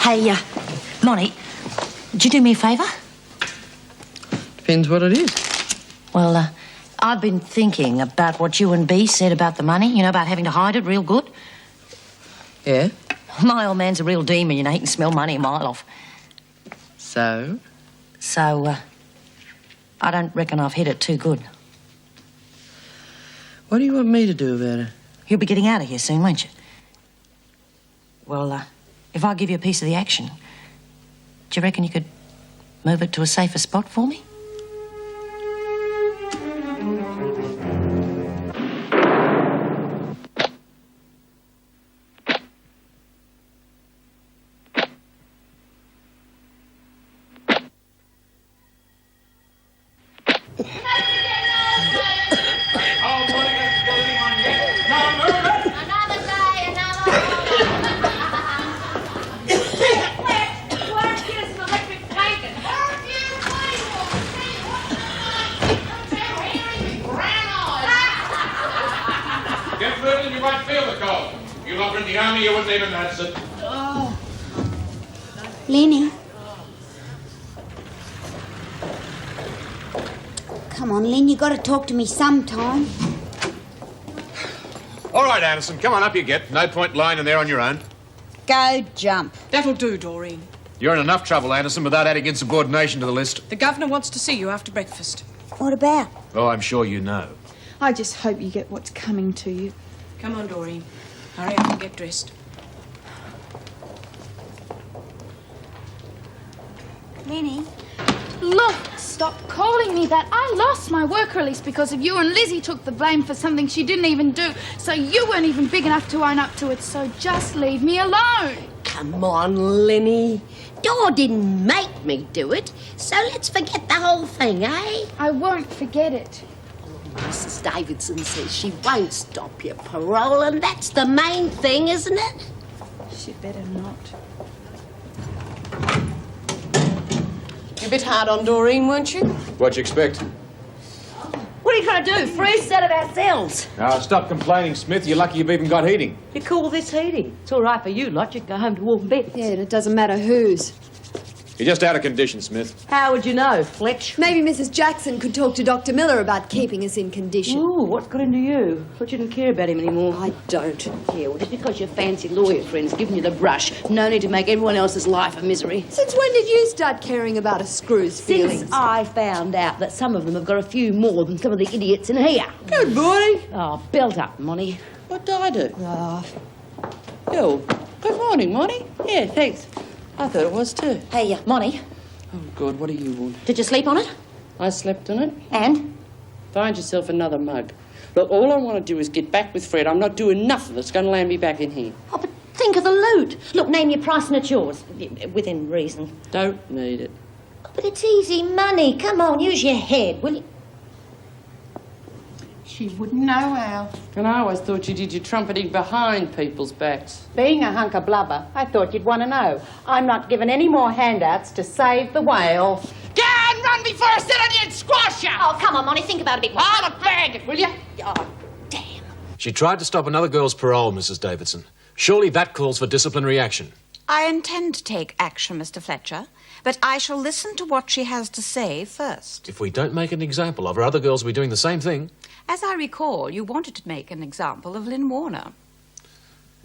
Hey, Monty, would you do me a favour? Depends what it is. Well, I've been thinking about what you and B said about the money, you know, about having to hide it real good. Yeah? My old man's a real demon, you know, he can smell money a mile off. So? So, I don't reckon I've hit it too good. What do you want me to do about it? You'll be getting out of here soon, won't you? Well, if I give you a piece of the action, do you reckon you could move it to a safer spot for me? Lenny. Come on, Len, you got to talk to me sometime. All right, Anderson, come on, up you get. No point lying in there on your own. Go jump. That'll do, Doreen. You're in enough trouble, Anderson, without adding insubordination to the list. The governor wants to see you after breakfast. What about? Oh, I'm sure you know. I just hope you get what's coming to you. Come on, Doreen. Hurry up and get dressed. Lenny. Look, stop calling me that. I lost my work release because of you, and Lizzie took the blame for something she didn't even do. So you weren't even big enough to own up to it, so just leave me alone. Come on, Lenny. Dor didn't make me do it, so let's forget the whole thing, eh? I won't forget it. Mrs. Davidson says she won't stop your parole, and that's the main thing, isn't it? She'd better not. You're a bit hard on Doreen, weren't you? What'd you expect? What are you trying to do? Freeze out of our cells? Now, stop complaining, Smith. You're lucky you've even got heating. You call this heating? It's all right for you lot. You can go home to warm beds. Yeah, and it doesn't matter whose. You're just out of condition, Smith. How would you know, Fletch? Maybe Mrs. Jackson could talk to Dr. Miller about keeping us in condition. Ooh, what got into you? Thought you didn't care about him anymore. I don't. Yeah, well, just because your fancy lawyer friend's giving you the brush, no need to make everyone else's life a misery. Since when did you start caring about a screw's feelings? Since I found out that some of them have got a few more than some of the idiots in here. Good morning. Oh, belt up, Monty. What did I do? Oh, good morning, Monty. Yeah, thanks. I thought it was too. Hey, Monty, Oh, God, what do you want? did you sleep on it? I slept on it. And? Find yourself another mug. Look, all I want to do is get back with Fred. I'm not doing nothing that's going to land me back in here. Oh, but think of the loot. Look, name your price and it's yours. Within reason. Don't need it. But it's easy money. Come on, use your head, will you? She wouldn't know how. And I always thought you did your trumpeting behind people's backs. Being a hunk of blubber, I thought you'd want to know. I'm not giving any more handouts to save the whale. Go and run before I sit on you and squash you! Oh, come on, Monty, think about it a bit more. I'll bag it, will you? Oh, damn. She tried to stop another girl's parole, Mrs. Davidson. Surely that calls for disciplinary action. I intend to take action, Mr. Fletcher, but I shall listen to what she has to say first. If we don't make an example of her, other girls will be doing the same thing. As I recall, you wanted to make an example of Lynn Warner.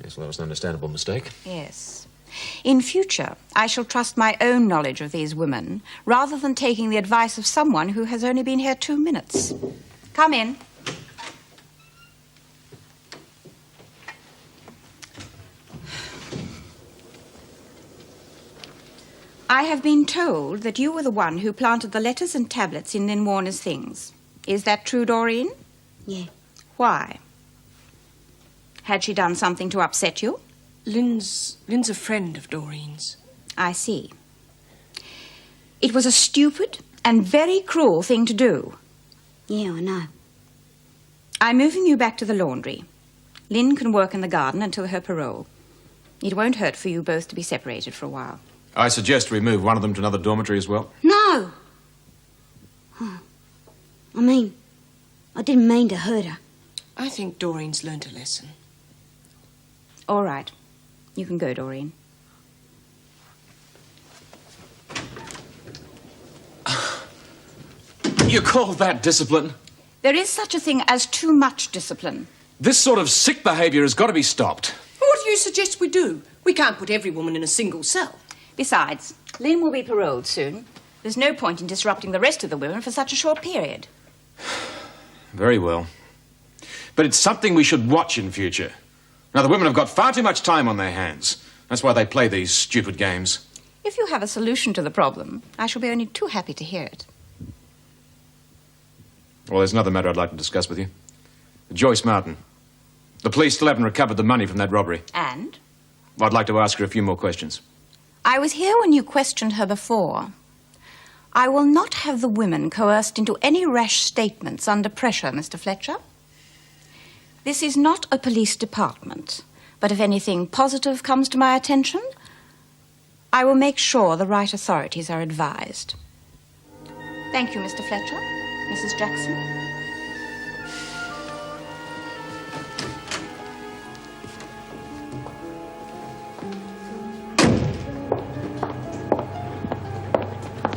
Yes, well, that was an understandable mistake. Yes. In future, I shall trust my own knowledge of these women rather than taking the advice of someone who has only been here 2 minutes. Come in. I have been told that you were the one who planted the letters and tablets in Lynn Warner's things. Is that true, Doreen? Yeah. Why? Had she done something to upset you? Lynn's a friend of Doreen's. I see. It was a stupid and very cruel thing to do. Yeah, I know. I'm moving you back to the laundry. Lynn can work in the garden until her parole. It won't hurt for you both to be separated for a while. I suggest we move one of them to another dormitory as well. No! Oh. I didn't mean to hurt her. I think Doreen's learnt a lesson. All right. You can go, Doreen. You call that discipline? There is such a thing as too much discipline. This sort of sick behaviour has got to be stopped. What do you suggest we do? We can't put every woman in a single cell. Besides, Lynn will be paroled soon. There's no point in disrupting the rest of the women for such a short period. Very well. But it's something we should watch in future. Now, the women have got far too much time on their hands. That's why they play these stupid games. If you have a solution to the problem, I shall be only too happy to hear it. Well, there's another matter I'd like to discuss with you. Joyce Martin. The police still haven't recovered the money from that robbery. And? I'd like to ask her a few more questions. I was here when you questioned her before. I will not have the women coerced into any rash statements under pressure, Mr. Fletcher. This is not a police department, but if anything positive comes to my attention, I will make sure the right authorities are advised. Thank you, Mr. Fletcher. Mrs. Jackson.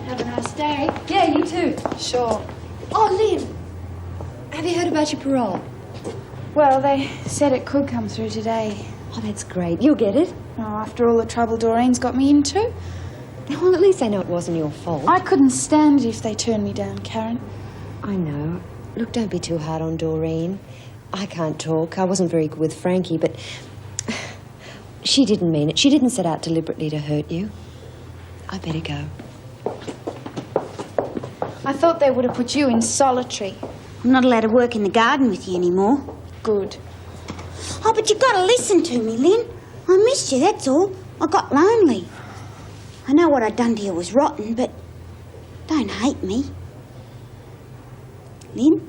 Have a nice day. Yeah, you too. Sure. Oh, Lynn, have you heard about your parole? Well, they said it could come through today. Oh, that's great. You'll get it. Oh, after all the trouble Doreen's got me into. Well, at least they know it wasn't your fault. I couldn't stand it if they turned me down, Karen. I know. Look, don't be too hard on Doreen. I can't talk. I wasn't very good with Frankie, but she didn't mean it. She didn't set out deliberately to hurt you. I better go. I thought they would have put you in solitary. I'm not allowed to work in the garden with you anymore. Good. Oh, but you got to listen to me, Lynn. I missed you, that's all. I got lonely. I know what I'd done to you was rotten, but don't hate me. Lynn?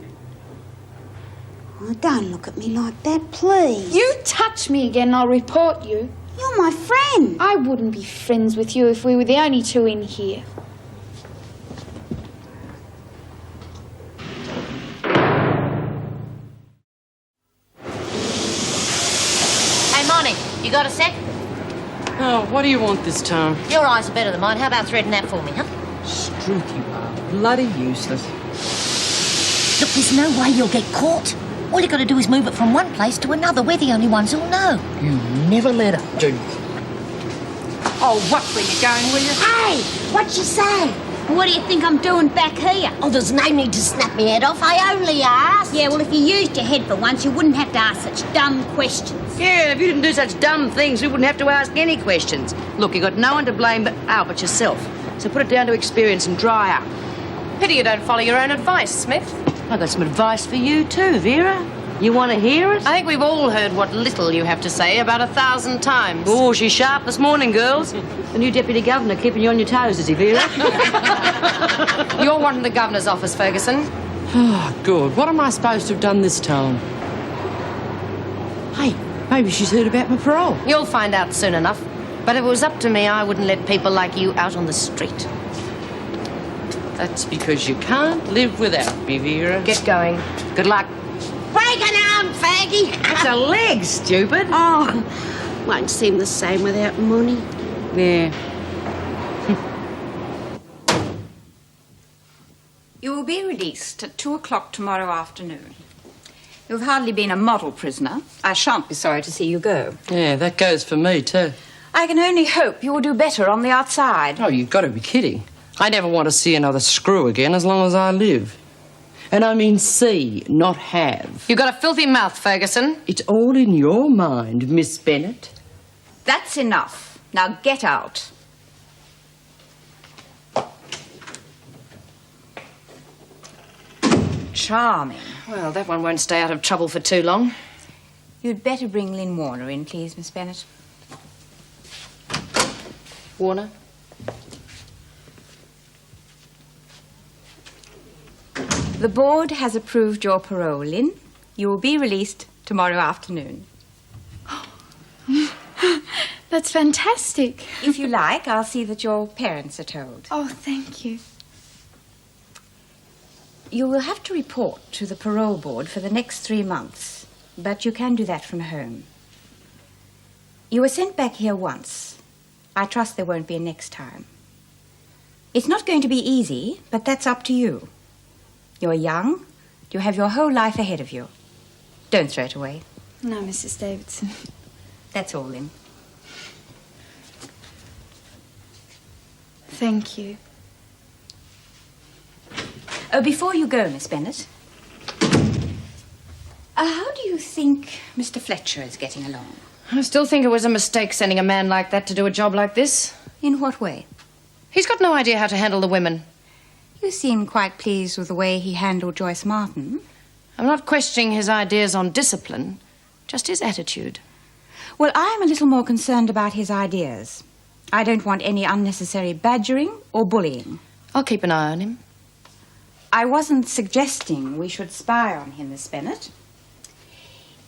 Oh, don't look at me like that, please. You touch me again and I'll report you. You're my friend. I wouldn't be friends with you if we were the only two in here. Hey, Monty, you got a sec? Oh, what do you want this time? Your eyes are better than mine. How about threading that for me, huh? Struth, you are bloody useless. Look, there's no way you'll get caught. All you got to do is move it from one place to another. We're the only ones who'll know. You never let up, do you? Oh, watch where you're going, will you? Hey, what'd you say? What do you think I'm doing back here? Oh, there's no need to snap me head off. I only asked. Yeah, well, if you used your head for once, you wouldn't have to ask such dumb questions. Yeah, if you didn't do such dumb things, we wouldn't have to ask any questions. Look, you got no one to blame but yourself. So put it down to experience and dry up. Pity you don't follow your own advice, Smith. I've got some advice for you too, Vera. You want to hear it? I think we've all heard what little you have to say about 1,000 times. Oh, she's sharp this morning, girls. The new Deputy Governor keeping you on your toes, is he, Vera? You're wanting the Governor's office, Ferguson. Oh, good. What am I supposed to have done this time? Hey, maybe she's heard about my parole. You'll find out soon enough. But if it was up to me, I wouldn't let people like you out on the street. That's because you can't live without me, Vera. Get going. Good luck. Break an arm, faggy. That's a leg, stupid. Oh, won't seem the same without money. Yeah. You will be released at 2 o'clock tomorrow afternoon. You've hardly been a model prisoner. I shan't be sorry to see you go. Yeah, that goes for me, too. I can only hope you will do better on the outside. Oh, you've got to be kidding. I never want to see another screw again as long as I live. And I mean see, not have. You've got a filthy mouth, Ferguson. It's all in your mind, Miss Bennett. That's enough. Now get out. Charming. Well, that one won't stay out of trouble for too long. You'd better bring Lynn Warner in, please, Miss Bennett. Warner? The board has approved your parole, Lynn. You will be released tomorrow afternoon. That's fantastic. If you like, I'll see that your parents are told. Oh, thank you. You will have to report to the parole board for the next 3 months, but you can do that from home. You were sent back here once. I trust there won't be a next time. It's not going to be easy, but that's up to you. You're young. You have your whole life ahead of you. Don't throw it away. No, Mrs. Davidson. That's all, then. Thank you. Oh, before you go, Miss Bennet, how do you think Mr. Fletcher is getting along? I still think it was a mistake sending a man like that to do a job like this. In what way? He's got no idea how to handle the women. You seem quite pleased with the way he handled Joyce Martin. I'm not questioning his ideas on discipline, just his attitude. Well, I'm a little more concerned about his ideas. I don't want any unnecessary badgering or bullying. I'll keep an eye on him. I wasn't suggesting we should spy on him, Miss Bennet.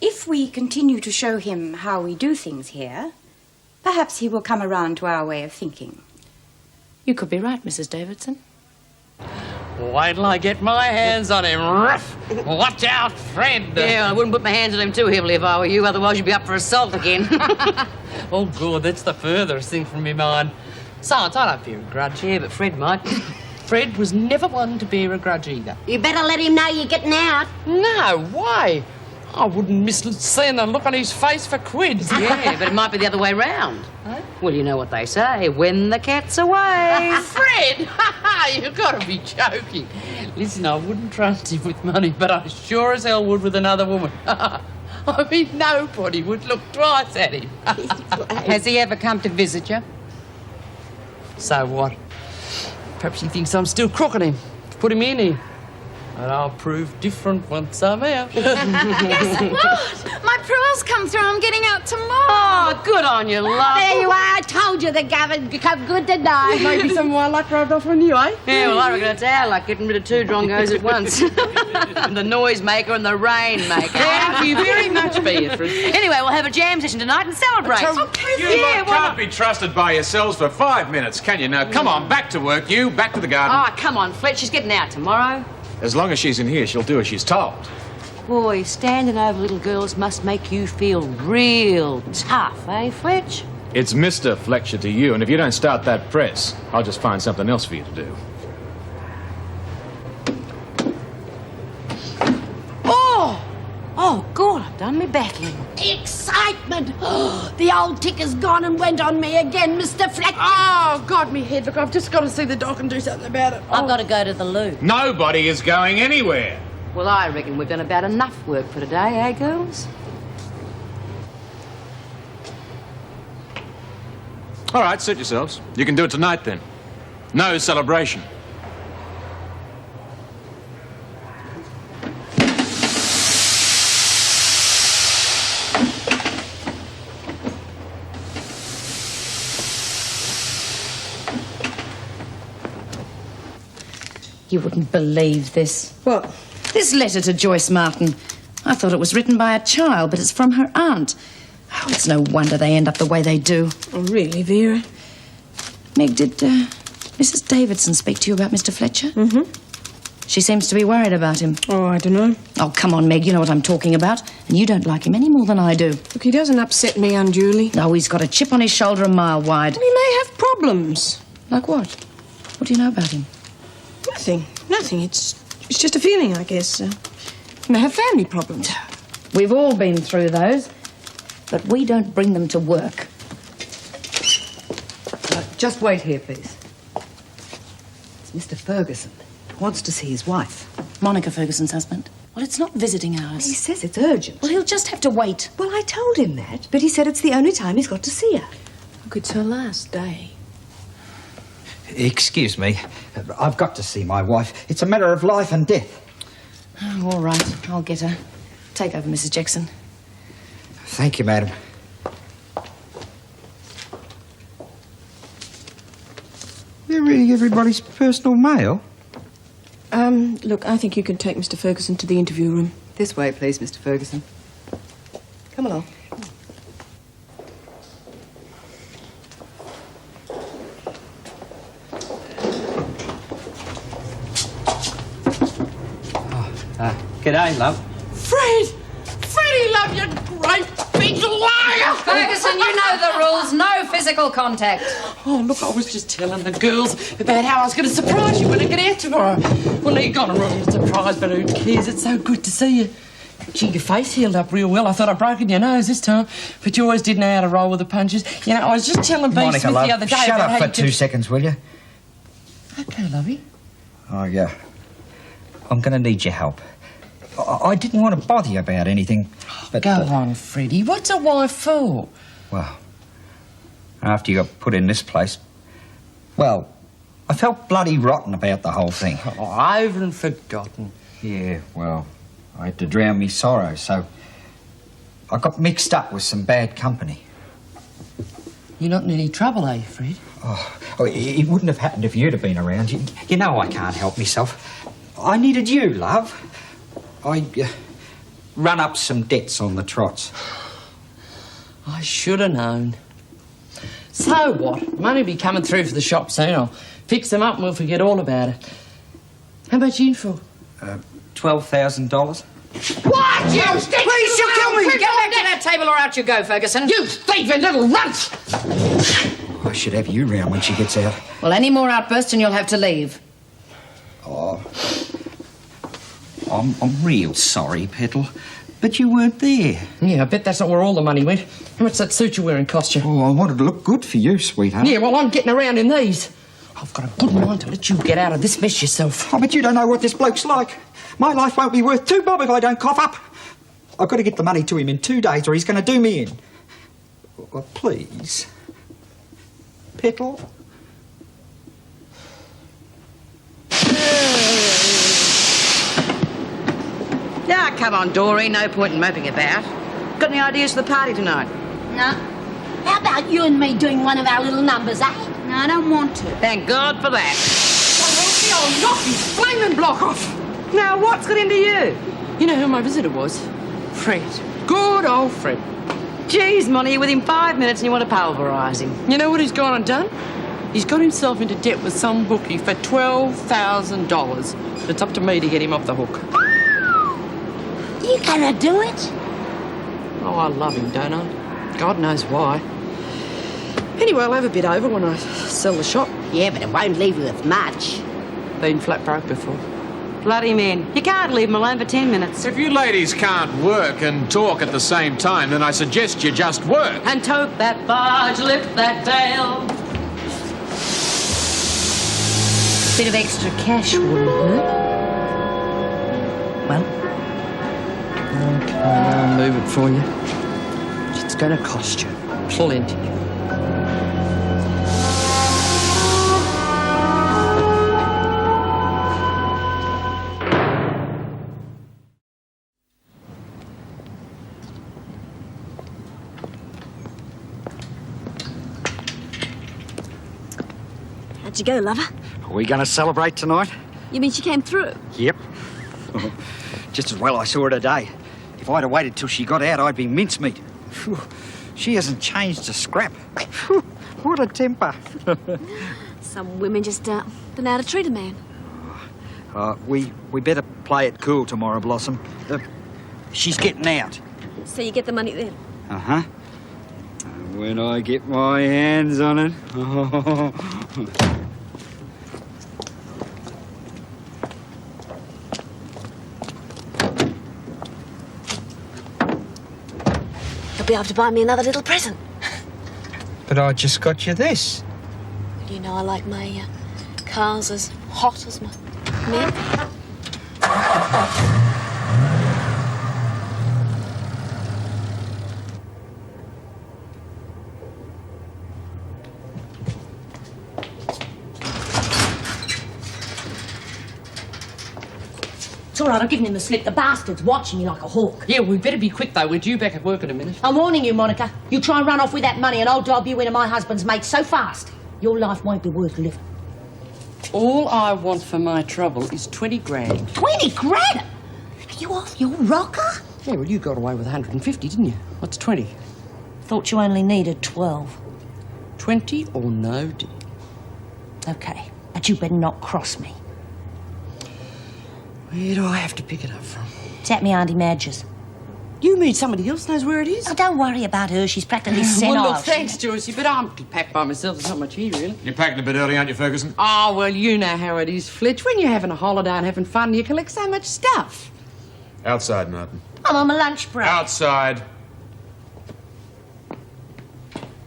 If we continue to show him how we do things here, perhaps he will come around to our way of thinking. You could be right, Mrs. Davidson. Wait till I get my hands on him. Ruff! Watch out, Fred! Yeah, I wouldn't put my hands on him too heavily if I were you, otherwise you'd be up for assault again. Oh, good, that's the furthest thing from me mind. Besides, I don't bear a grudge. Yeah, but Fred might. Fred was never one to bear a grudge either. You better let him know you're getting out. No way! I wouldn't miss seeing the look on his face for quids. Yeah, but it might be the other way round. Huh? Well, you know what they say, when the cat's away. Fred! You've got to be joking. Listen, I wouldn't trust him with money, but I sure as hell would with another woman. I mean, nobody would look twice at him. Has he ever come to visit you? So what? Perhaps he thinks I'm still crooking him. Put him in here. And I'll prove different once I'm out. Guess what? My parole's come through. I'm getting out tomorrow. Oh, good on you, love. There you are. I told you the governor could come good tonight. Maybe some of my luck rubbed off on you, eh? Yeah, well, I reckon it's our luck getting rid of two drongos at once. The noisemaker and the rainmaker. Thank you very much, Beatrice. Anyway, we'll have a jam session tonight and celebrate. You lot can't be trusted by yourselves for 5 minutes, can you? Now, come on, back to work, you. Back to the garden. Oh, come on, Fletch. She's getting out tomorrow. As long as she's in here, she'll do as she's told. Boy, standing over little girls must make you feel real tough, eh, Fletch? It's Mr. Fletcher to you, and if you don't start that press, I'll just find something else for you to do. Oh, God, I've done me battling. Excitement! The old ticker's gone and went on me again, Mr. Fletcher. Oh, God, me head. Look, I've just got to see the doc and do something about it. I've got to go to the loo. Nobody is going anywhere. Well, I reckon we've done about enough work for today, eh, girls? All right, suit yourselves. You can do it tonight, then. No celebration. You wouldn't believe this. What? This letter to Joyce Martin. I thought it was written by a child, but it's from her aunt. Oh, it's no wonder they end up the way they do. Oh, really, Vera? Meg, did Mrs. Davidson speak to you about Mr. Fletcher? Mm-hmm. She seems to be worried about him. Oh, I don't know. Oh, come on, Meg, you know what I'm talking about. And you don't like him any more than I do. Look, he doesn't upset me unduly. No, he's got a chip on his shoulder a mile wide. He may have problems. Like what? What do you know about him? Nothing. It's just a feeling, I guess. He may have family problems. We've all been through those, but we don't bring them to work. Just wait here, please. It's Mr. Ferguson. Wants to see his wife. Monica Ferguson's husband. Well, it's not visiting hours. He says it's urgent. Well, he'll just have to wait. Well, I told him that, but he said it's the only time he's got to see her. Look, it's her last day. Excuse me. I've got to see my wife. It's a matter of life and death. Oh, all right. I'll get her. Take over, Mrs. Jackson. Thank you, madam. They're reading everybody's personal mail. Look, I think you can take Mr. Ferguson to the interview room. This way, please, Mr. Ferguson. Come along. G'day, love. Freddie, love, you great big liar! Ferguson, you know the rules. No physical physical contact. Oh, look, I was just telling the girls about how I was going to surprise you when I get out tomorrow. Well, you're gone a ruined surprise, but who cares? It's so good to see you. Gee, your face healed up real well. I thought I'd broken your nose this time, but you always did know how to roll with the punches. You know, I was just telling B. Monica, Smith love, the other day shut about up how for 2 seconds, will you? OK, lovey. Oh, yeah. I'm going to need your help. I didn't want to bother you about anything, but... Go on, Freddie. What's a wife for? Well, after you got put in this place, well, I felt bloody rotten about the whole thing. Oh, over and forgotten. Yeah, well, I had to drown me sorrow, so I got mixed up with some bad company. You're not in any trouble, are you, Fred? Oh, it wouldn't have happened if you'd have been around. You know I can't help myself. I needed you, love. I run up some debts on the trots. I should have known. So what? Money will be coming through for the shop soon. I'll fix them up and we'll forget all about it. How much you in for? $12,000. What? You stick! Please, you'll kill me! Get back to that table or out you go, Ferguson. You thieving little runt! I should have you round when she gets out. Well, any more outbursts and you'll have to leave. Oh, I'm real sorry, Petal, but you weren't there. Yeah, I bet that's not where all the money went. How much that suit you're wearing cost you? Oh, I wanted to look good for you, sweetheart. Yeah, well, I'm getting around in these. I've got a good mind to let you get out of this mess yourself. Oh, but you don't know what this bloke's like. My life won't be worth 2 bob if I don't cough up. I've got to get the money to him in 2 days or he's going to do me in. Well, please. Petal? Now, come on, Doreen, no point in moping about. Got any ideas for the party tonight? No. How about you and me doing one of our little numbers, eh? No, I don't want to. Thank God for that. I'll knock his flaming block off. Now, what's got into you? You know who my visitor was? Fred. Good old Fred. Geez, Molly, you're within 5 minutes and you want to pulverise him. You know what he's gone and done? He's got himself into debt with some bookie for $12,000. It's up to me to get him off the hook. You gonna do it? Oh, I love him, don't I? God knows why. Anyway, I'll have a bit over when I sell the shop. Yeah, but it won't leave you with much. Been flat broke before. Bloody men. You can't leave him alone for 10 minutes. If you ladies can't work and talk at the same time, then I suggest you just work. And tote that barge, lift that tail. Bit of extra cash wouldn't hurt. Well, Okay, I'll move it for you. It's going to cost you plenty. How'd you go, lover? Are we going to celebrate tonight? You mean she came through? Yep. Just as well I saw her today. If I'd have waited till she got out, I'd be mincemeat. Phew. She hasn't changed a scrap. Phew. What a temper. Some women just don't know how to treat a man. We better play it cool tomorrow, Blossom. She's getting out. So you get the money then? Uh-huh. When I get my hands on it. You'll be able to buy me another little present. But I just got you this. You know I like my cars as hot as my men. It's all right, I've given him the slip. The bastard's watching me like a hawk. Yeah, we better be quick, though. We're due back at work in a minute. I'm warning you, Monica. You try and run off with that money and I'll dob you into my husband's mate so fast, your life won't be worth living. All I want for my trouble is 20 grand. 20 grand? Are you off your rocker? Yeah, well, you got away with 150, didn't you? What's 20? Thought you only needed 12. 20 or no deal. Okay, but you better not cross me. Where do I have to pick it up from? It's at me Auntie Madge's. You mean somebody else knows where it is? Oh, don't worry about her. She's practically senile. Well, look, thanks, Joyce, but I'm packed by myself. There's not much here, really. You're packing a bit early, aren't you, Ferguson? Oh, well, you know how it is, Fletch. When you're having a holiday and having fun, you collect so much stuff. Outside, Martin. I'm on my lunch break. Outside.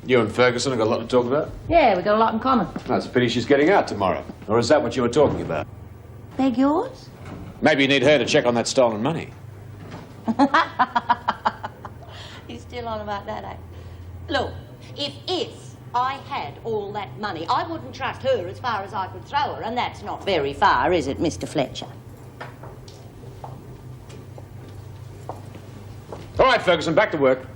You and Ferguson have got a lot to talk about? Yeah, we've got a lot in common. Oh, it's a pity she's getting out tomorrow. Or is that what you were talking about? Beg yours? Maybe you need her to check on that stolen money. You're still on about that, eh? Look, if I had all that money, I wouldn't trust her as far as I could throw her, and that's not very far, is it, Mr. Fletcher? All right, Ferguson, back to work.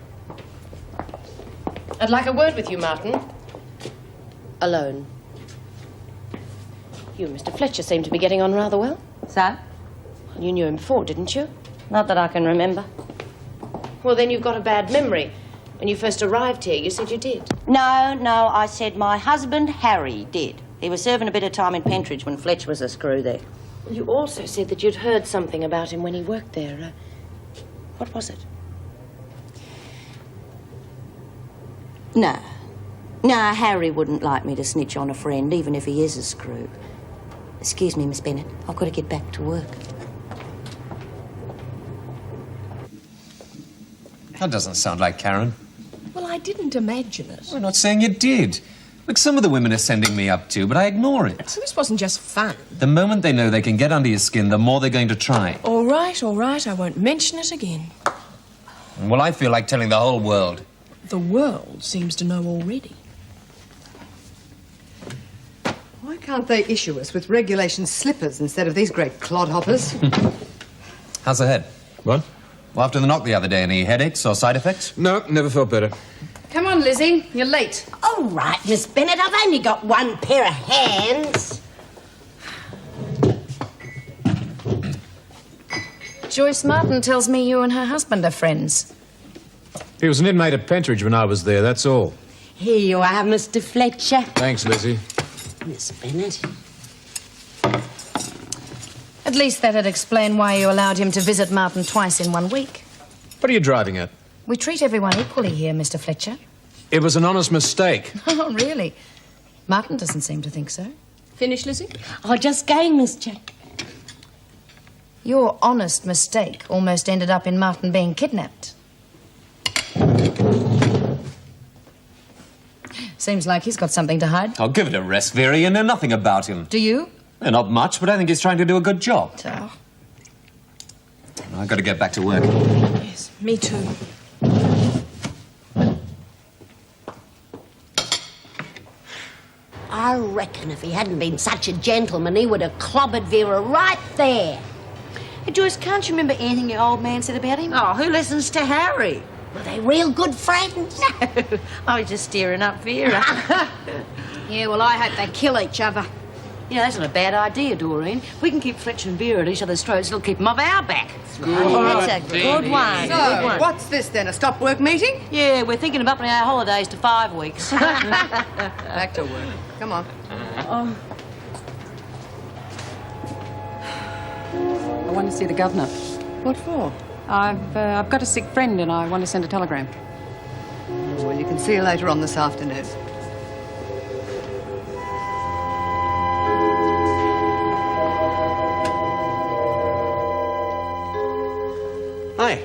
I'd like a word with you, Martin. Alone. You and Mr. Fletcher seem to be getting on rather well. So? You knew him before, didn't you? Not that I can remember. Well, then you've got a bad memory. When you first arrived here, you said you did. No, I said my husband, Harry, did. He was serving a bit of time in Pentridge when Fletch was a screw there. You also said that you'd heard something about him when he worked there. What was it? No, Harry wouldn't like me to snitch on a friend, even if he is a screw. Excuse me, Miss Bennett. I've got to get back to work. That doesn't sound like Karen. Well, I didn't imagine it. I'm not saying you did. Look, some of the women are sending me up too, but I ignore it. So this wasn't just fun. The moment they know they can get under your skin, the more they're going to try. All right, I won't mention it again. Well, I feel like telling the whole world. The world seems to know already. Why can't they issue us with regulation slippers instead of these great clodhoppers? How's the head? What? Well, after the knock the other day, any headaches or side effects? No, never felt better. Come on, Lizzie. You're late. All right, Miss Bennett, I've only got one pair of hands. Joyce Martin tells me you and her husband are friends. He was an inmate at Pentridge when I was there, that's all. Here you are, Mr. Fletcher. Thanks, Lizzie. Miss Bennett. At least that'd explain why you allowed him to visit Martin twice in 1 week. What are you driving at? We treat everyone equally here, Mr. Fletcher. It was an honest mistake. Oh, really? Martin doesn't seem to think so. Finish, Lizzie? Oh, just going, Miss Jack. Your honest mistake almost ended up in Martin being kidnapped. Seems like he's got something to hide. I'll give it a rest, Vera. You know nothing about him. Do you? Not much, but I think he's trying to do a good job. So? I've got to get back to work. Yes, me too. I reckon if he hadn't been such a gentleman, he would have clobbered Vera right there. Hey, Joyce, can't you remember anything your old man said about him? Oh, who listens to Harry? Were they real good friends? No, I was just steering up Vera. Yeah, well, I hope they kill each other. You know, that's not a bad idea, Doreen. We can keep Fletcher and Vera at each other's throats. It'll keep them off our back. That's a good one. So, Good one. what's this then, a stop work meeting? Yeah, we're thinking of upping our holidays to 5 weeks. Back to work. Come on. I want to see the governor. What for? I've got a sick friend and I want to send a telegram. Oh, well, you can see her later on this afternoon. Hi.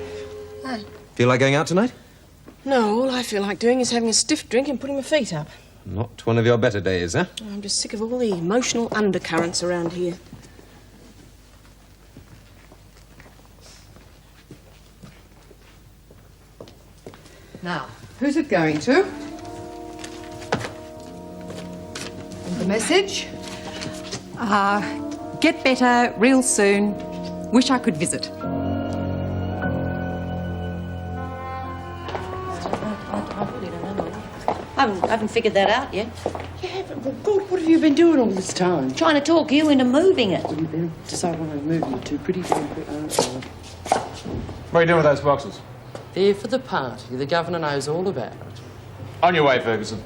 Hi. Feel like going out tonight? No, all I feel like doing is having a stiff drink and putting my feet up. Not one of your better days, huh? I'm just sick of all the emotional undercurrents around here. Now, who's it going to? And the message? Get better real soon. Wish I could visit. I haven't figured that out yet. You haven't? Well, good. What have you been doing all this time? Trying to talk you into moving it. You better decide what I'm moving to. Pretty soon. What are you doing with those boxes? They're for the party. The governor knows all about it. On your way, Ferguson.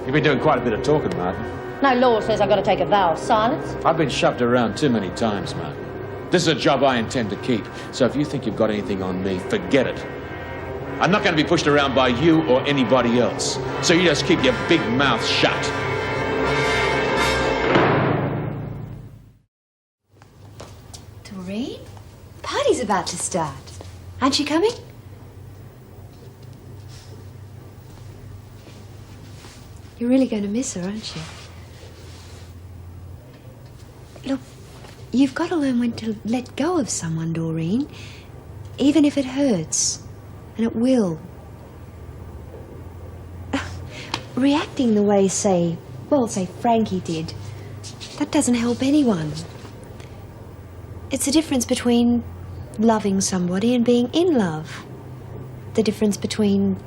You've been doing quite a bit of talking, Martin. No law says I've got to take a vow of silence. I've been shoved around too many times, Martin. This is a job I intend to keep, so if you think you've got anything on me, forget it. I'm not going to be pushed around by you or anybody else, so you just keep your big mouth shut. Doreen? Party's about to start. Aren't you coming? You're really going to miss her, aren't you? Look, you've got to learn when to let go of someone, Doreen. Even if it hurts. And it will. Reacting the way, say Frankie did, that doesn't help anyone. It's the difference between loving somebody and being in love. The difference between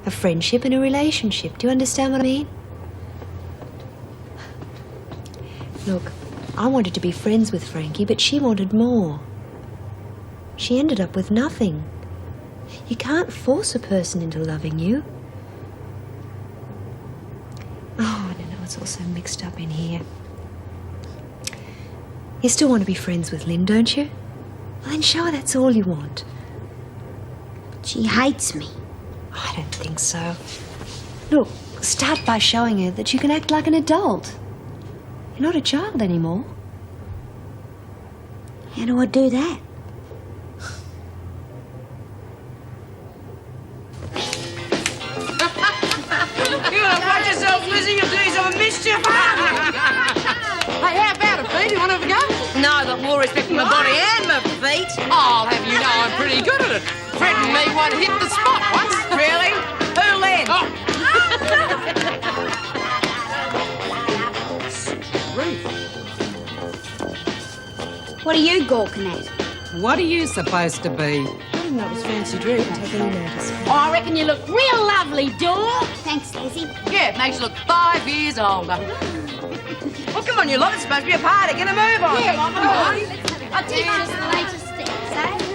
a friendship and a relationship. Do you understand what I mean? Look, I wanted to be friends with Frankie, but she wanted more. She ended up with nothing. You can't force a person into loving you. Oh, I don't know, it's all so mixed up in here. You still want to be friends with Lynn, don't you? Well, then show her that's all you want. She hates me. I don't think so. Look, start by showing her that you can act like an adult. You're not a child anymore. How do I do that? Watch yourself, Lizzie, you're doing some mischief. Hey, how about it, Pete? You want to have a go? No, I've got more respect for my body and my feet. I'll have you know I'm pretty good at it. Fred and me won't hit the spot once. Really? Who led? Oh. What are you gawking at? What are you supposed to be? I didn't know it was fancy dress. Take any notice. Oh, I reckon you look real lovely, Dor. Thanks, Lizzie. Yeah, it makes you look 5 years older. Well, come on, you lot. It's supposed to be a party. Get a move on. Yeah, come on. I'll teach us the latest steps, eh?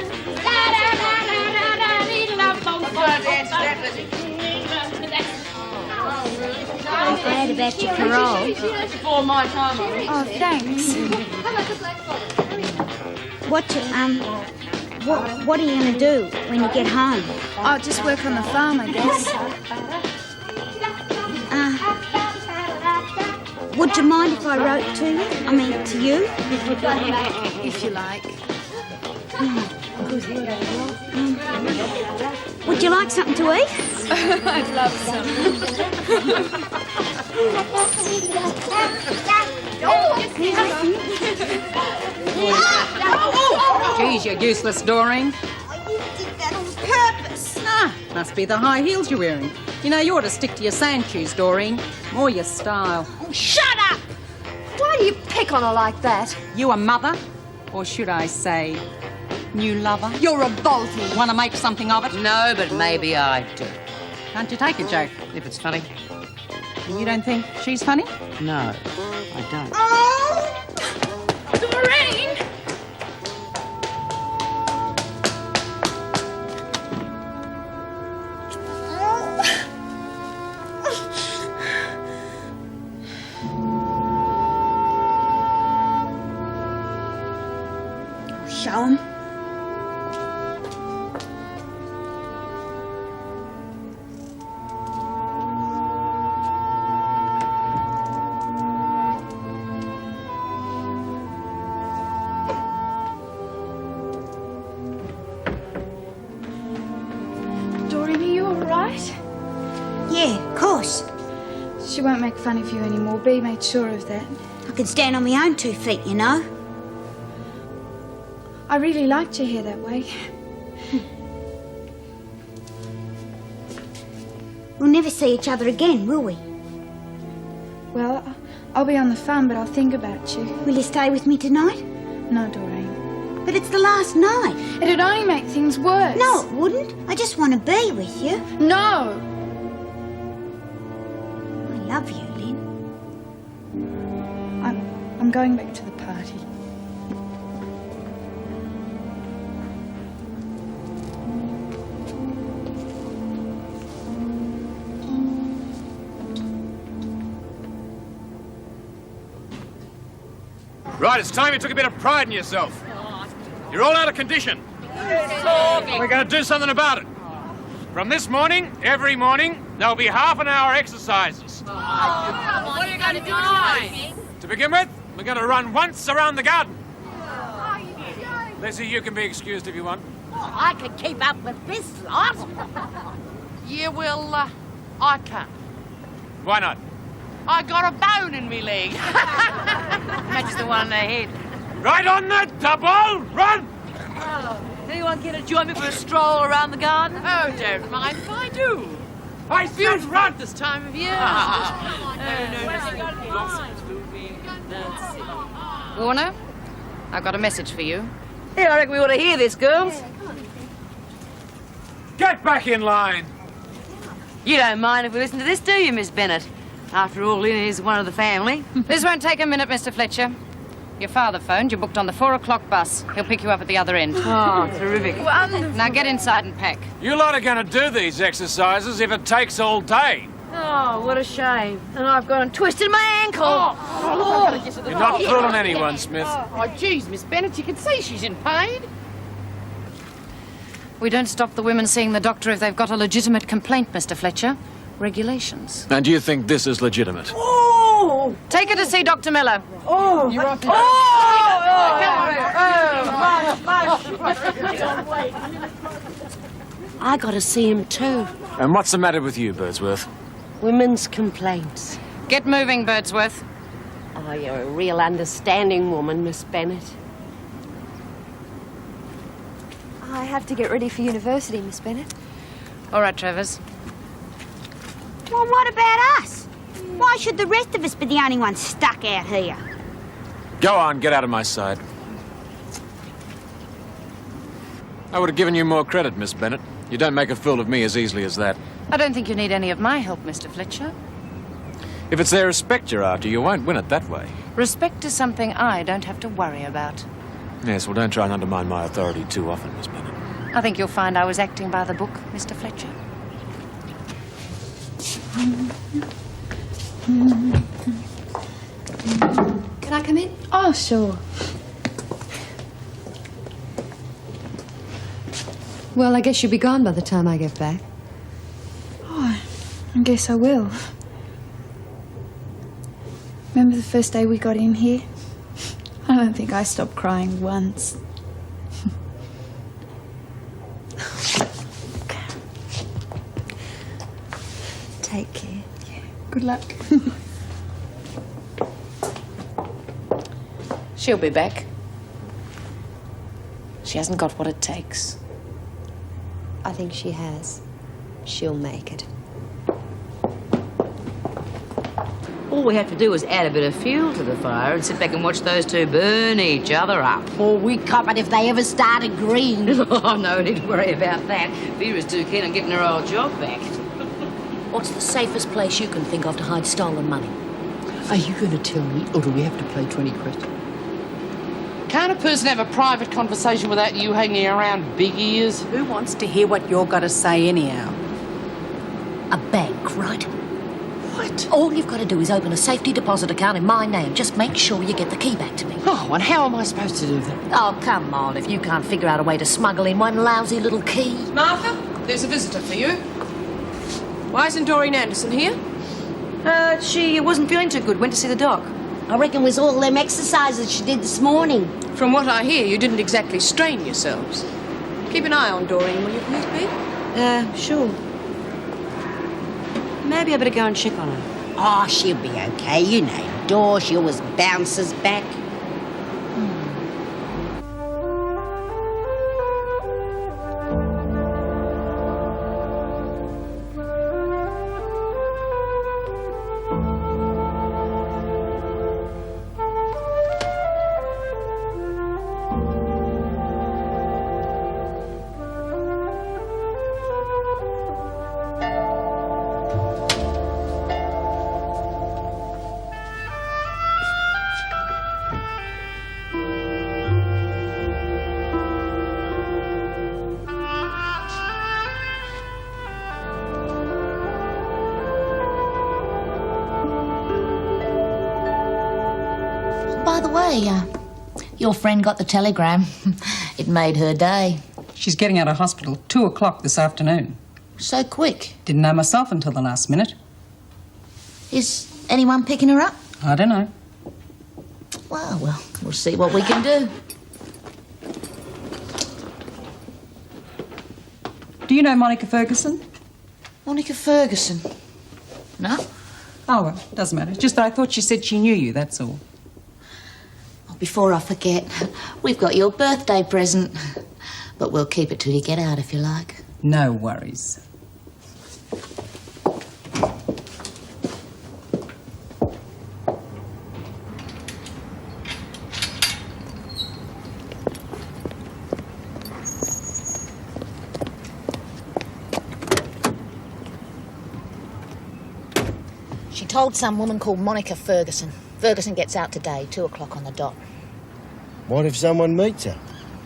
I'm glad about your parole. Before my time, I reckon. Oh, thanks. What are you going to do when you get home? I'll just work on the farm, I guess. Would you mind if I wrote to you? I mean, to you? If you like. Would you like something to eat? I'd love some. Geez, you're useless, Doreen. You did that on purpose. Ah, must be the high heels you're wearing. You know, you ought to stick to your sand shoes, Doreen. More your style. Oh, shut up! Why do you pick on her like that? You a mother? Or should I say, new lover? You're revolting. Want to make something of it? No, but maybe I do. Can't you take a joke? If it's funny. You don't think she's funny? No, I don't. Oh! Doreen! Show 'em. Doreen, are you all right? Yeah, of course. She won't make fun of you anymore. Bea made sure of that. I can stand on my own 2 feet, you know. I really liked your hair that way. We'll never see each other again, will we? Well, I'll be on the farm, but I'll think about you. Will you stay with me tonight? No, Doreen. But it's the last night. It'd only make things worse. No, it wouldn't. I just want to be with you. No! I love you, Lynn. I'm going back to the party. Right, it's time you took a bit of pride in yourself. You're all out of condition. We're going to do something about it. From this morning, every morning, there'll be half an hour exercises. What are you going to do tonight? To begin with, we're going to run once around the garden. Lizzie, you can be excused if you want. Oh, I could keep up with this lot. Yeah, well, I can't. Why not? I got a bone in me leg. Matches the one on the head. Right on the double! Run! Anyone care to join me for a stroll around the garden? Oh, don't mind if I do. I said run! This time of year. Warner, I've got a message for you. Yeah, I reckon we ought to hear this, girls. Get back in line! You don't mind if we listen to this, do you, Miss Bennett? After all, Lynn is one of the family. This won't take a minute, Mr. Fletcher. Your father phoned. You're booked on the 4 o'clock bus. He'll pick you up at the other end. Oh, terrific. Now get inside and pack. You lot are going to do these exercises if it takes all day. Oh, what a shame. And I've gone and twisted my ankle. You're not fooling anyone, Smith. Oh, geez, Miss Bennett, you can see she's in pain. We don't stop the women seeing the doctor if they've got a legitimate complaint, Mr. Fletcher. Regulations. And do you think this is legitimate? Oh! Take her to see Dr. Miller. Oh! You're off. I got to see him too. And what's the matter with you, Birdsworth? Women's complaints. Get moving, Birdsworth. Oh, you're a real understanding woman, Miss Bennett. I have to get ready for university, Miss Bennett. All right, Travers. Well, what about us? Why should the rest of us be the only ones stuck out here? Go on, get out of my sight. I would have given you more credit, Miss Bennett. You don't make a fool of me as easily as that. I don't think you need any of my help, Mr. Fletcher. If it's their respect you're after, you won't win it that way. Respect is something I don't have to worry about. Yes, well, don't try and undermine my authority too often, Miss Bennett. I think you'll find I was acting by the book, Mr. Fletcher. Can I come in? Oh, sure. Well, I guess you'll be gone by the time I get back. Oh, I guess I will. Remember the first day we got in here? I don't think I stopped crying once. Take care. Yeah, good luck. She'll be back. She hasn't got what it takes. I think she has. She'll make it. All we have to do is add a bit of fuel to the fire and sit back and watch those two burn each other up. Or we cop it if they ever start agreeing. Oh, no need to worry about that. Vera's too keen on getting her old job back. What's the safest place you can think of to hide stolen money? Are you going to tell me, or do we have to play 20 questions? Can't a person have a private conversation without you hanging around big ears? Who wants to hear what you're going to say anyhow? A bank, right? What? All you've got to do is open a safety deposit account in my name. Just make sure you get the key back to me. Oh, and how am I supposed to do that? Oh, come on, if you can't figure out a way to smuggle in one lousy little key. Martha, there's a visitor for you. Why isn't Doreen Anderson here? She wasn't feeling too good. Went to see the doc. I reckon it was all them exercises she did this morning. From what I hear, you didn't exactly strain yourselves. Keep an eye on Doreen, will you please, be? Sure. Maybe I better go and check on her. Oh, she'll be okay. You know, Dor, she always bounces back. By the way, your friend got the telegram. It made her day. She's getting out of hospital 2 o'clock this afternoon. So quick. Didn't know myself until the last minute. Is anyone picking her up? I don't know. Well, we'll see what we can do. Do you know Monica Ferguson? Monica Ferguson? No? Oh, well, doesn't matter. Just that I thought she said she knew you, that's all. Oh, before I forget, we've got your birthday present. But we'll keep it till you get out, if you like. No worries. She told some woman called Monica Ferguson. Ferguson gets out today, 2 o'clock on the dot. What if someone meets her?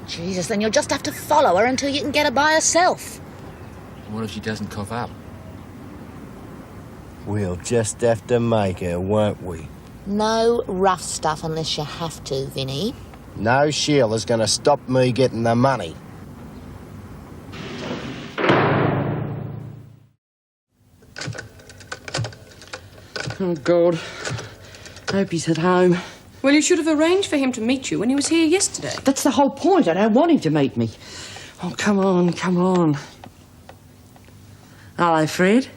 Jesus, then you'll just have to follow her until you can get her by herself. What if she doesn't cough up? We'll just have to make her, won't we? No rough stuff unless you have to, Vinny. No Sheila's gonna stop me getting the money. Oh, God. Hope he's at home. Well, you should have arranged for him to meet you when he was here yesterday. That's the whole point. I don't want him to meet me. Oh, come on, come on. Hello, Fred.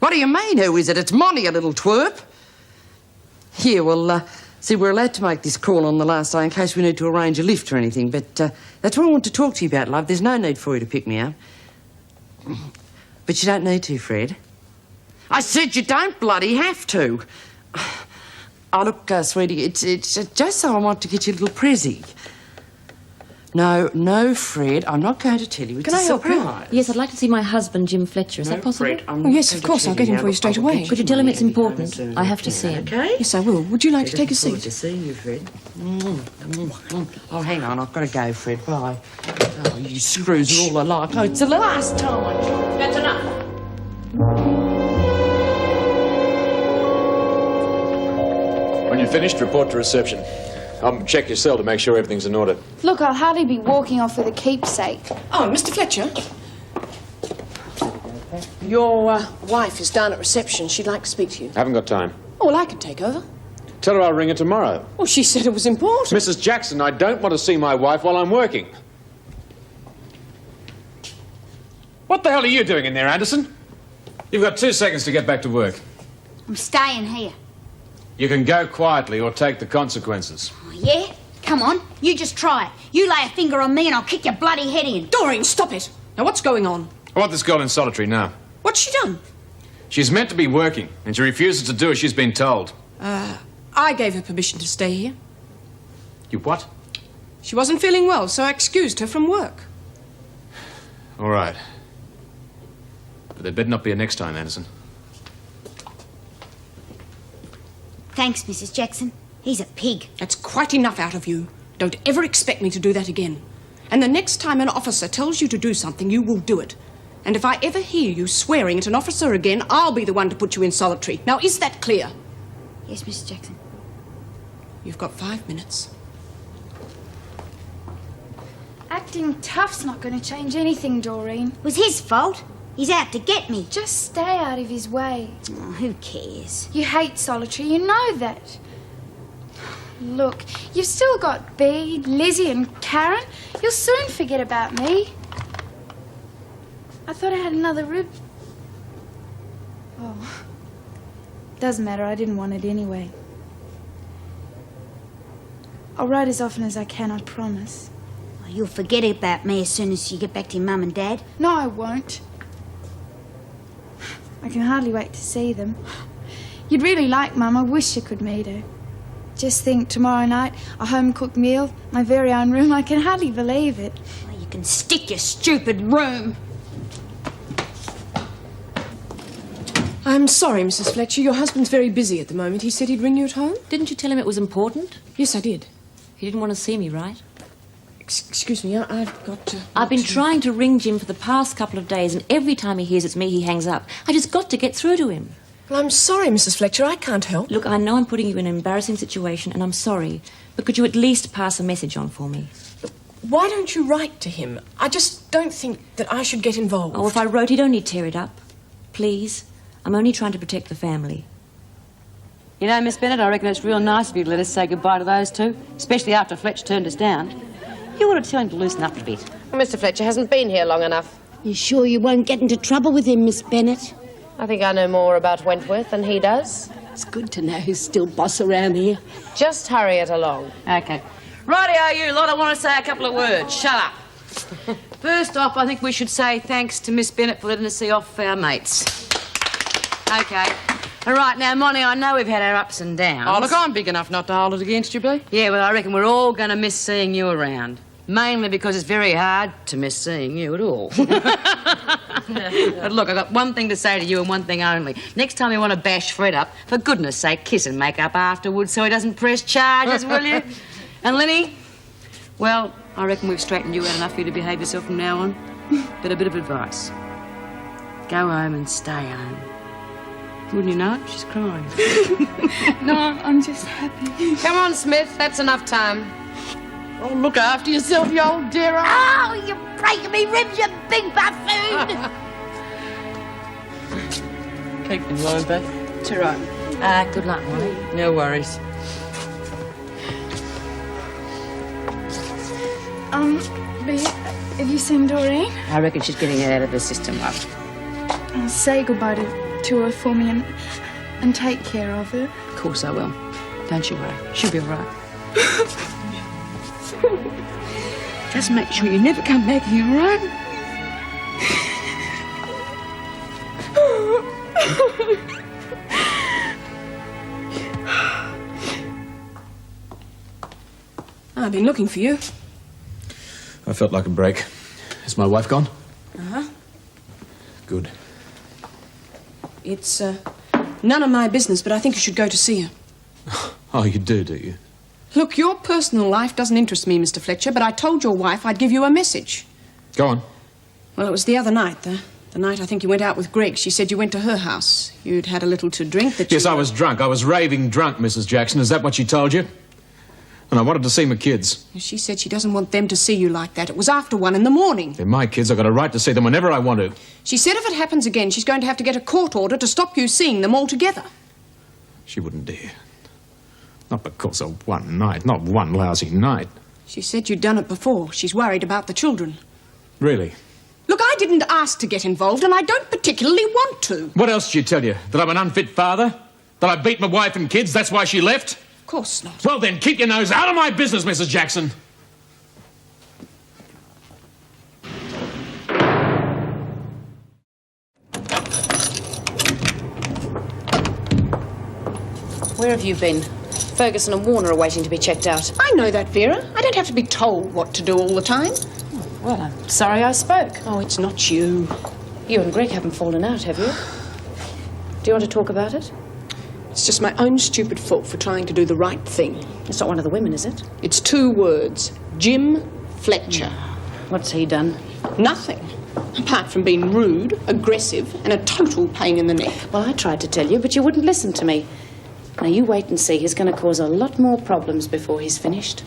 What do you mean, who is it? It's Monty, you little twerp. Here, well, see, we're allowed to make this call on the last day in case we need to arrange a lift or anything, but that's what I want to talk to you about, love. There's no need for you to pick me up. But you don't need to, Fred. I said you don't bloody have to. Oh, look, sweetie, it's just so I want to get you a little prezzy. No, Fred, I'm not going to tell you. It's Can I help surprise. you? Yes, I'd like to see my husband, Jim Fletcher. Is that possible? Fred, I'm Oh, yes, not of going course. to I'll tell get him now, for you but straight I will away. get Could you tell him it's important? I have to see him. Okay? Yes, I will. Would you like to take a Forward seat? to seeing you, Fred. Oh, hang on, I've got to go, Fred. Bye. Oh, you screws are all alike. Oh, it's the last time. That's enough. When you're finished, report to reception. I'll check your cell to make sure everything's in order. Look, I'll hardly be walking off with a keepsake. Oh, Mr. Fletcher. Your wife is down at reception. She'd like to speak to you. Haven't got time. Oh, well, I can take over. Tell her I'll ring her tomorrow. Well, she said it was important. Mrs. Jackson, I don't want to see my wife while I'm working. What the hell are you doing in there, Anderson? You've got 2 seconds to get back to work. I'm staying here. You can go quietly or take the consequences. Oh, yeah? Come on, you just try it. You lay a finger on me and I'll kick your bloody head in. Doreen, stop it. Now, what's going on? I want this girl in solitary now. What's she done? She's meant to be working, and she refuses to do as she's been told. I gave her permission to stay here. You what? She wasn't feeling well, so I excused her from work. All right. But there better not be a next time, Anderson. Thanks, Mrs. Jackson. He's a pig. That's quite enough out of you. Don't ever expect me to do that again. And the next time an officer tells you to do something, you will do it. And if I ever hear you swearing at an officer again, I'll be the one to put you in solitary. Now, is that clear? Yes, Mrs. Jackson. You've got 5 minutes. Acting tough's not going to change anything, Doreen. It was his fault. He's out to get me. Just stay out of his way. Oh, who cares? You hate solitary, you know that. Look, you've still got Bea, Lizzie and Karen. You'll soon forget about me. I thought I had another rib. Oh. Doesn't matter, I didn't want it anyway. I'll write as often as I can, I promise. Well, you'll forget about me as soon as you get back to your mum and dad. No, I won't. I can hardly wait to see them. You'd really like Mum. I wish you could meet her. Just think, tomorrow night, a home-cooked meal, my very own room. I can hardly believe it. Well, you can stick your stupid room. I'm sorry, Mrs. Fletcher. Your husband's very busy at the moment. He said he'd ring you at home. Didn't you tell him it was important? Yes, I did. He didn't want to see me, right? Excuse me, I've got to... I've been trying to ring Jim for the past couple of days, and every time he hears it's me, he hangs up. I just got to get through to him. Well, I'm sorry, Mrs. Fletcher. I can't help. Look, I know I'm putting you in an embarrassing situation, and I'm sorry. But could you at least pass a message on for me? Look, Why don't you write to him? I just don't think that I should get involved. Oh, if I wrote, he'd only tear it up. Please. I'm only trying to protect the family. You know, Miss Bennett, I reckon it's real nice of you to let us say goodbye to those two, especially after Fletch turned us down. You ought to tell him to loosen up a bit. Well, Mr. Fletcher hasn't been here long enough. You sure you won't get into trouble with him, Miss Bennett? I think I know more about Wentworth than he does. It's good to know who's still boss around here. Just hurry it along. OK. Righty-o, you lot, I want to say a couple of words. Shut up. First off, I think we should say thanks to Miss Bennett for letting us see off our mates. OK. All right, now, Monty, I know we've had our ups and downs. Oh, look, I'm big enough not to hold it against you, B. Yeah, well, I reckon we're all going to miss seeing you around. Mainly because it's very hard to miss seeing you at all. But look, I've got one thing to say to you and one thing only. Next time you want to bash Fred up, for goodness sake, kiss and make up afterwards so he doesn't press charges, will you? And Linny, well, I reckon we've straightened you out enough for you to behave yourself from now on. But a bit of advice. Go home and stay home. Wouldn't you know it? She's crying. No, I'm just happy. Come on, Smith, that's enough time. Oh, look after yourself, you old dear. Oh, you're breaking me ribs, you big buffoon! Keep in line, Beth. It's all right. Good luck, Molly. No worries. B, have you seen Doreen? I reckon she's getting it out of her system, love. Say goodbye to her for me and take care of her. Of course I will. Don't you worry. She'll be all right. Just make sure you never come back here, all right? I've been looking for you. I felt like a break. Is my wife gone? Uh-huh. Good. It's, none of my business, but I think you should go to see her. Oh, you do you? Look, your personal life doesn't interest me, Mr. Fletcher, but I told your wife I'd give you a message. Go on. Well, it was the other night, the night I think you went out with Greg. She said you went to her house. You'd had a little to drink that Yes, I was drunk. I was raving drunk, Mrs. Jackson. Is that what she told you? And I wanted to see my kids. She said she doesn't want them to see you like that. It was after 1 in the morning. They're my kids. I've got a right to see them whenever I want to. She said if it happens again, she's going to have to get a court order to stop you seeing them all together. She wouldn't dare. Not because of one night, not one lousy night. She said you'd done it before. She's worried about the children. Really? Look, I didn't ask to get involved, and I don't particularly want to. What else did she tell you? That I'm an unfit father? That I beat my wife and kids? That's why she left? Of course not. Well, then, keep your nose out of my business, Mrs. Jackson. Where have you been? Ferguson and Warner are waiting to be checked out. I know that, Vera. I don't have to be told what to do all the time. Well, I'm sorry I spoke. Oh, it's not you. You and Greg haven't fallen out, have you? Do you want to talk about it? It's just my own stupid fault for trying to do the right thing. It's not one of the women, is it? It's 2 words. Jim Fletcher. What's he done? Nothing. Apart from being rude, aggressive, and a total pain in the neck. Well, I tried to tell you, but you wouldn't listen to me. Now, you wait and see. He's going to cause a lot more problems before he's finished.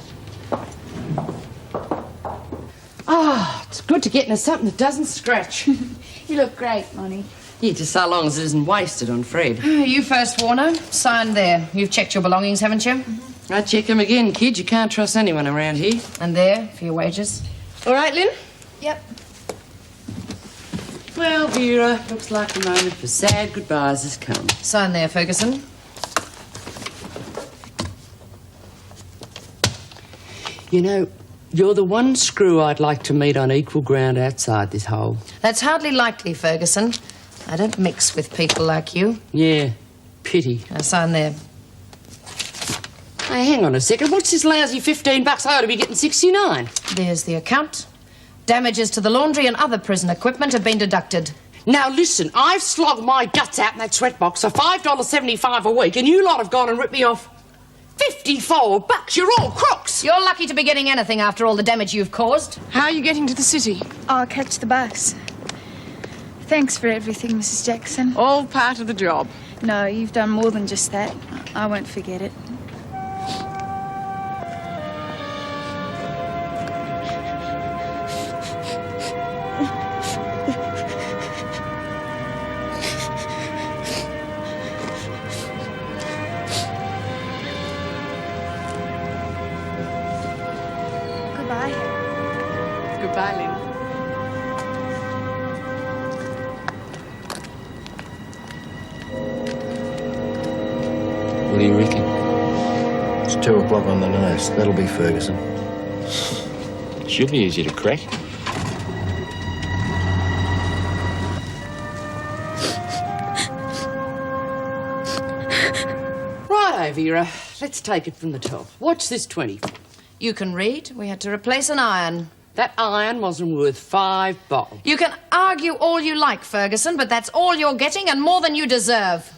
Oh, it's good to get into something that doesn't scratch. You look great, Monty. Yeah, just so long as it isn't wasted on Fred. You first, Warner. Sign there. You've checked your belongings, haven't you? I check them again, kid. You can't trust anyone around here. And there, for your wages. All right, Lynn? Yep. Well, Vera, looks like the moment for sad goodbyes has come. Sign there, Ferguson. You know, you're the one screw I'd like to meet on equal ground outside this hole. That's hardly likely, Ferguson. I don't mix with people like you. Yeah, pity. Now, sign there. Hey, hang on a second. What's this lousy $15? I ought to be getting 69. There's the account. Damages to the laundry and other prison equipment have been deducted. Now, listen, I've slogged my guts out in that sweatbox for $5.75 a week, and you lot have gone and ripped me off $54. You're all crooks. You're lucky to be getting anything after all the damage you've caused. How are you getting to the city? I'll catch the bus. Thanks for everything, Mrs. Jackson. All part of the job. No, you've done more than just that. I won't forget it. What do you reckon? It's 2 o'clock on the nose. That'll be Ferguson. Should be easy to crack. Right, Vera. Let's take it from the top. What's this 20? You can read. We had to replace an iron. That iron wasn't worth 5 bob. You can argue all you like, Ferguson, but that's all you're getting and more than you deserve.